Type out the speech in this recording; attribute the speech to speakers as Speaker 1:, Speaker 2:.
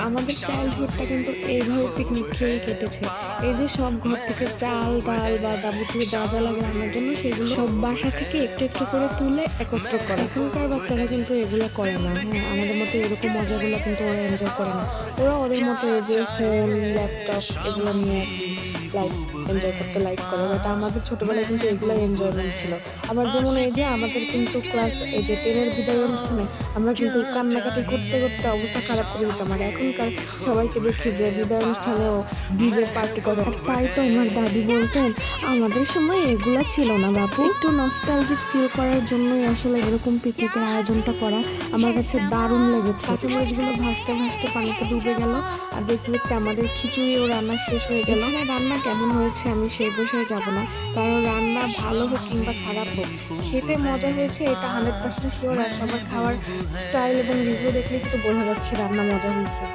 Speaker 1: আমাদের চাইল্ডহুডটা কিন্তু এইভাবে পিকনিক খেয়েই কেটেছে। এই যে সব ঘর থেকে চাল, ডাল বা যাবতীয় যা যা লাগে রান্নার জন্য সেগুলো সব বাসা থেকে একটু একটু করে তুলে একত্র করা। এখনকার বাচ্চারা কিন্তু এগুলো করে না। হ্যাঁ, আমাদের মতো এরকম মজাগুলো কিন্তু ওরা এনজয় করে না। ওরা ওদের মতো এই যে ফোন, ল্যাপটপ এগুলো নিয়ে লাইফ এনজয় করতে লাইক করে। বাট আমাদের ছোটবেলায় কিন্তু এগুলো এনজয়মেন্ট ছিল। আবার যেমন এই যে আমাদের কিন্তু ক্লাস এই যে 10 এর বিদায় অনুষ্ঠানে আমরা কিন্তু কান্নাকাটি করতে করতে অবস্থা খারাপ করে দিতাম। আর এখনকার সবাইকে দেখি যে বিদায় অনুষ্ঠানেও ডিজে পার্টি করে। আর তাই তো আমার দাদি বলতেন, আমাদের সময় এগুলা ছিল না বাপু। একটু নস্টালজিক ফিল করার জন্যই আসলে এরকম পিকনিকের আয়োজনটা করা আমার কাছে দারুণ লেগেছে। কাঁচামরিচগুলো ভাজতে ভাজতে পানিতে ডুবে গেল, আর দেখতে দেখতে আমাদের খিচুড়িও রান্না শেষ হয়ে গেল। এখানে রান্না কেমন হয়েছে আমি সেই বিষয়ে যাব না, কারণ রান্না ভালো হোক কিংবা খারাপ হোক, খেতে মজা হয়েছে এটা 100% শিওর। আর সবার খাওয়ার স্টাইল এবং রিভিউ দেখলে কিন্তু বোঝা যাচ্ছে রান্না মজা হয়েছে।